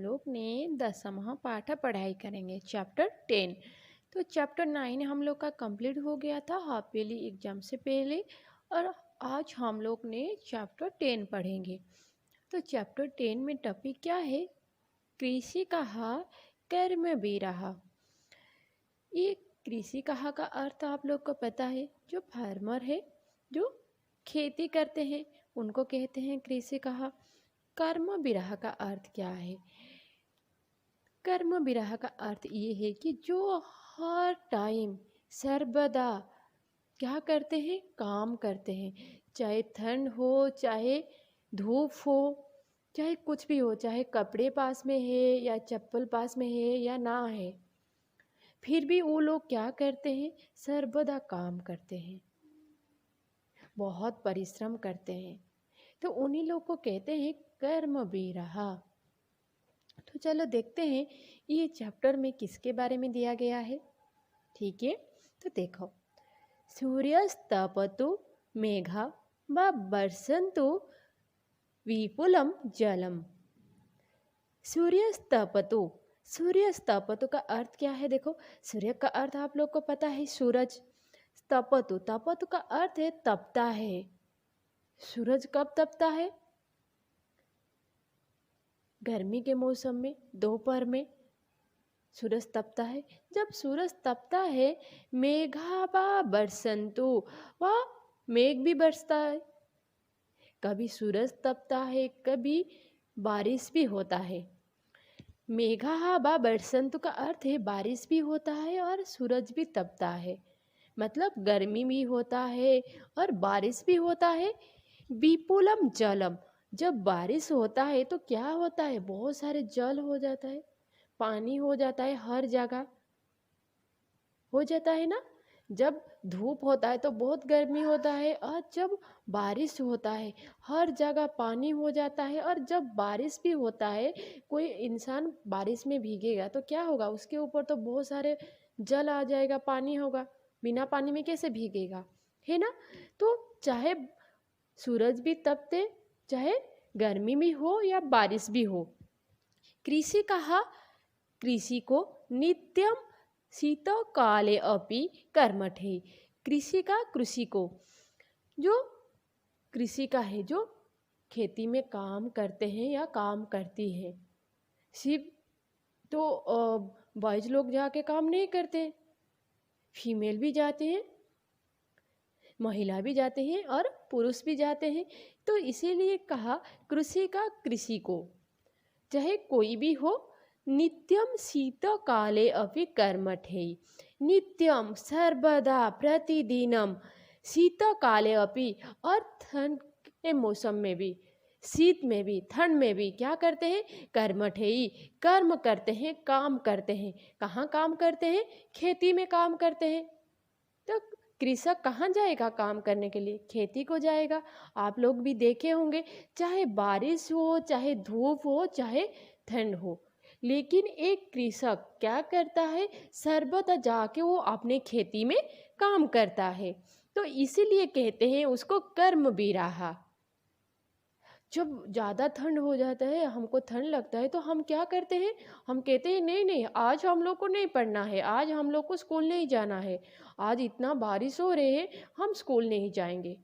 लोग ने 10वां पाठ पढ़ाई करेंगे चैप्टर 10। तो चैप्टर 9 हम लोग का कंप्लीट हो गया था हाफ ईयरली एग्जाम से पहले। और आज हम लोग ने चैप्टर 10 पढ़ेंगे। तो चैप्टर 10 में टॉपिक क्या है? कृषि कहा कर्म भी रहा। ये कृषि कहा का अर्थ आप लोग को पता है, जो फार्मर है, जो खेती करते हैं, उनको कहते हैं कृषि कहा। कर्म विरह का अर्थ क्या है? कर्म विरह का अर्थ ये है कि जो हर टाइम सर्वदा क्या करते हैं? काम करते हैं। चाहे ठंड हो, चाहे धूप हो, चाहे कुछ भी हो, चाहे कपड़े पास में है या चप्पल पास में है या ना है, फिर भी वो लोग क्या करते हैं? सर्वदा काम करते हैं, बहुत परिश्रम करते हैं। तो उन्हीं लोग को कहते हैं कर्म भी रहा। तो चलो देखते हैं ये चैप्टर में किसके बारे में दिया गया है। ठीक है, तो देखो, सूर्यस्तपतु मेघा व बरसन्तु विपुलम जलम। सूर्यस्तपतु, सूर्यस्तपतु का अर्थ क्या है? देखो, सूर्य का अर्थ आप लोग को पता है, सूरज। तपतु, तपतु का अर्थ है तपता है। सूरज कब तपता है? गर्मी के मौसम में, दोपहर में सूरज तपता है। जब सूरज तपता है, मेघा व बरसन्तु, वह मेघ भी बरसता है। कभी सूरज तपता है, कभी बारिश भी होता है। मेघा व बरसन्तु का अर्थ है बारिश भी होता है और सूरज भी तपता है, मतलब गर्मी भी होता है और बारिश भी होता है। विपुलम जलम, जब बारिश होता है तो क्या होता है? बहुत सारे जल हो जाता है, पानी हो जाता है, हर जगह हो जाता है ना। जब धूप होता है तो बहुत गर्मी होता है, और जब बारिश होता है हर जगह पानी हो जाता है। और जब बारिश भी होता है, कोई इंसान बारिश में भीगेगा तो क्या होगा? उसके ऊपर तो बहुत सारे जल आ जाएगा, पानी होगा, बिना पानी में कैसे भीगेगा, है ना। तो चाहे सूरज भी तपते, चाहे गर्मी भी हो या बारिश भी हो, कृषि कहा, कृषि को नित्यम शीतकाले अपि कर्मठे। कृषि का, कृषि को, जो कृषि का है, जो खेती में काम करते हैं या काम करती है। सिर्फ तो बॉयज लोग जाके काम नहीं करते, फीमेल भी जाते हैं, महिला भी जाते हैं और पुरुष भी जाते हैं। तो इसीलिए कहा कृषि का, कृषि को, चाहे कोई भी हो, नित्यम शीतकाले अपि कर्मठे। नित्यम, सर्वदा, प्रतिदिनम, शीतकाले अपि, और ठंड के मौसम में भी, शीत में भी, ठंड में भी क्या करते हैं? कर्मठे, कर्म करते हैं, काम करते हैं। कहाँ काम करते हैं? खेती में काम करते हैं। तो कृषक कहाँ जाएगा काम करने के लिए? खेती को जाएगा। आप लोग भी देखे होंगे, चाहे बारिश हो, चाहे धूप हो, चाहे ठंड हो, लेकिन एक कृषक क्या करता है? सर्वदा जाके वो अपने खेती में काम करता है। तो इसीलिए कहते हैं उसको कर्म विराहा। जब ज़्यादा ठंड हो जाता है, हमको ठंड लगता है, तो हम क्या करते हैं? हम कहते हैं नहीं नहीं, आज हम लोग को नहीं पढ़ना है, आज हम लोग को स्कूल नहीं जाना है, आज इतना बारिश हो रहे हैं, हम स्कूल नहीं जाएंगे।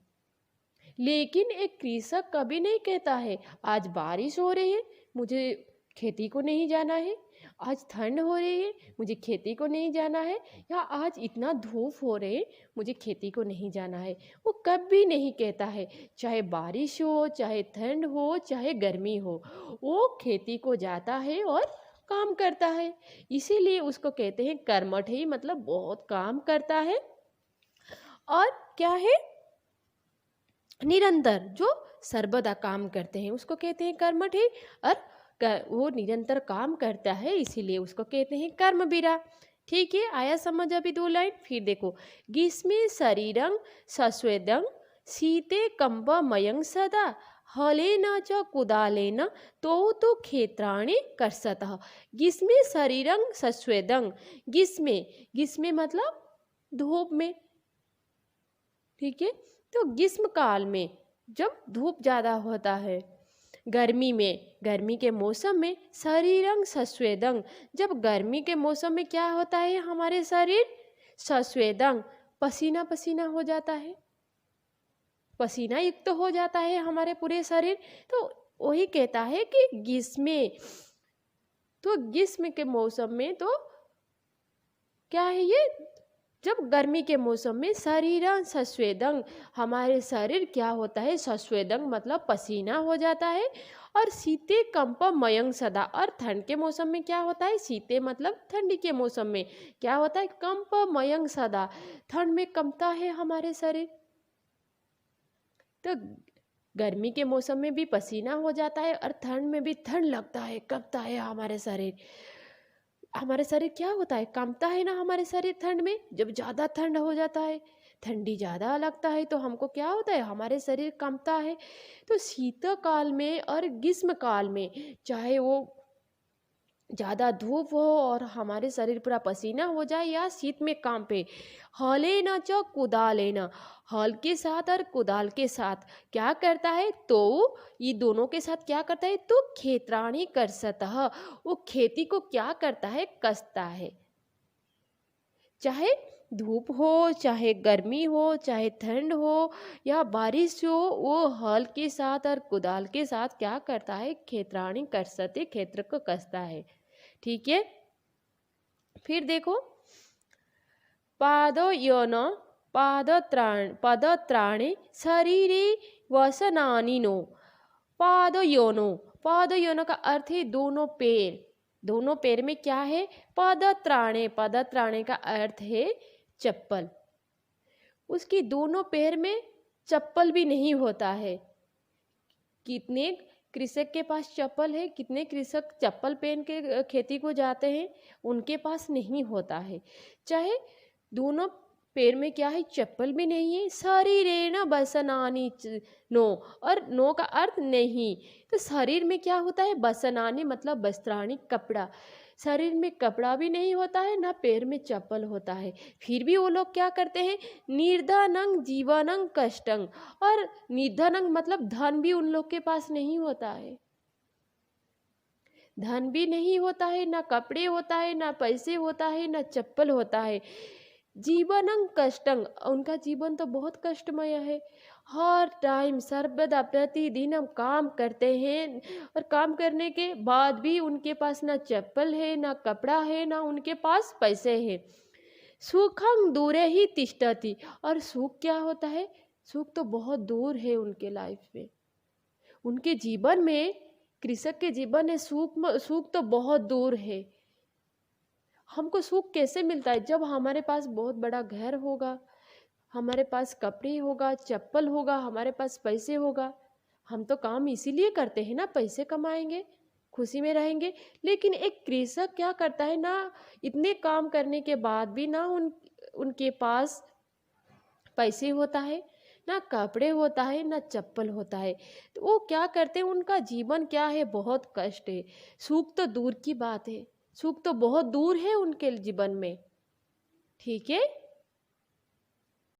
लेकिन एक कृषक कभी नहीं कहता है आज बारिश हो रही है, मुझे खेती को नहीं जाना है, आज ठंड हो रही है, मुझे खेती को नहीं जाना है, या आज इतना धूप हो रहे है, मुझे खेती को नहीं जाना है। वो कभी नहीं कहता है, चाहे बारिश हो, चाहे ठंड हो, चाहे गर्मी हो, वो खेती को जाता है और काम करता है। इसीलिए उसको कहते हैं कर्मठ, ही मतलब बहुत काम करता है। और क्या है? निरंतर, जो सर्वदा काम करते हैं उसको कहते हैं कर्मठ है। और वो निरंतर काम करता है, इसीलिए उसको कहते हैं कर्मवीरा। ठीक है, आया समझ अभी 2 लाइन? फिर देखो, ग्रीष्मे शरीरं सस्वेदं शीते कंपमयं सदा हलेन च कुदालेन तो क्षेत्राणि कर्षतः। ग्रीष्मे शरीरं सस्वेदं, ग्रीष्मे, ग्रीष्मे मतलब धूप में, ठीक है। तो ग्रीष्म काल में जब धूप ज़्यादा होता है, गर्मी के मौसम में शरीरं सस्वेदं, जब गर्मी के मौसम में क्या होता है हमारे शरीर सस्वेदं, पसीना पसीना हो जाता है, पसीना युक्त तो हो जाता है हमारे पूरे शरीर। तो वही कहता है कि ग्रीष्म के मौसम में तो क्या है ये, जब गर्मी के मौसम में शरीरं सस्वेदं, हमारे शरीर क्या होता है सस्वेदं मतलब पसीना हो जाता है। और शीते कंपमयं सदा, और ठंड के मौसम में क्या होता है, शीते मतलब ठंडी के मौसम में क्या होता है कंपमयं सदा, ठंड में कंपता है हमारे शरीर। तो गर्मी के मौसम में भी पसीना हो जाता है और ठंड में भी ठंड लगता है, कंपता है हमारे शरीर। हमारे शरीर क्या होता है कांपता है ना हमारे शरीर ठंड में, जब ज़्यादा ठंड हो जाता है, ठंडी ज़्यादा लगता है तो हमको क्या होता है हमारे शरीर कांपता है। तो शीतकाल में और ग्रीष्म काल में चाहे वो ज़्यादा धूप हो और हमारे शरीर पूरा पसीना हो जाए या शीत में कांपे, हले न च कुदाले न, हल के साथ और कुदाल के साथ क्या करता है, तो ये दोनों के साथ क्या करता है, तो खेतराणी कर सतह, वो खेती को क्या करता है कसता है। चाहे धूप हो, चाहे गर्मी हो, चाहे ठंड हो या बारिश हो, वो हल के साथ और कुदाल के साथ क्या करता है, खेतराणी कर सते, क्षेत्र को कसता है। ठीक है, फिर देखो पादयोन पदत्राणे शरीरे वसनानिनो, पादयोनो, पादयोनो का अर्थ है दोनों पैर, दोनों पैर में क्या है पदत्राणे, पदत्राणे का अर्थ है चप्पल, उसकी दोनों पैर में चप्पल भी नहीं होता है। कितने कृषक के पास चप्पल है, कितने कृषक चप्पल पहन के खेती को जाते हैं, उनके पास नहीं होता है। चाहे दोनों पैर में क्या है चप्पल भी नहीं है। शरीरेण बसनानि नो, और नो का अर्थ नहीं, तो शरीर में क्या होता है बसनानि मतलब वस्त्राणि कपड़ा, शरीर में कपड़ा भी नहीं होता है ना पैर में चप्पल होता है, फिर भी वो लोग क्या करते हैं निर्धनंग जीवनंग कष्टंग, और निर्धनंग मतलब धन भी उन लोग के पास नहीं होता है, धन भी नहीं होता है, ना कपड़े होता है, ना पैसे होता है, ना चप्पल होता है। जीवनंग कष्टंग, उनका जीवन तो बहुत कष्टमय है, हर टाइम सर्वदा प्रतिदिन हम काम करते हैं और काम करने के बाद भी उनके पास ना चप्पल है, ना कपड़ा है, ना उनके पास पैसे हैं। सुखं दूरे ही तिष्ठति, और सुख क्या होता है, सुख तो बहुत दूर है उनके लाइफ में, उनके जीवन में, कृषक के जीवन में सुख तो बहुत दूर है। हमको सुख कैसे मिलता है, जब हमारे पास बहुत बड़ा घर होगा, हमारे पास कपड़े होगा, चप्पल होगा, हमारे पास पैसे होगा। हम तो काम इसीलिए करते हैं ना, पैसे कमाएंगे, खुशी में रहेंगे। लेकिन एक कृषक क्या करता है ना, इतने काम करने के बाद भी ना उनके पास पैसे होता है, ना कपड़े होता है, ना चप्पल होता है, तो वो क्या करते हैं, उनका जीवन क्या है बहुत कष्ट है। सुख तो दूर की बात है, सुख तो बहुत दूर है उनके जीवन में। ठीक है।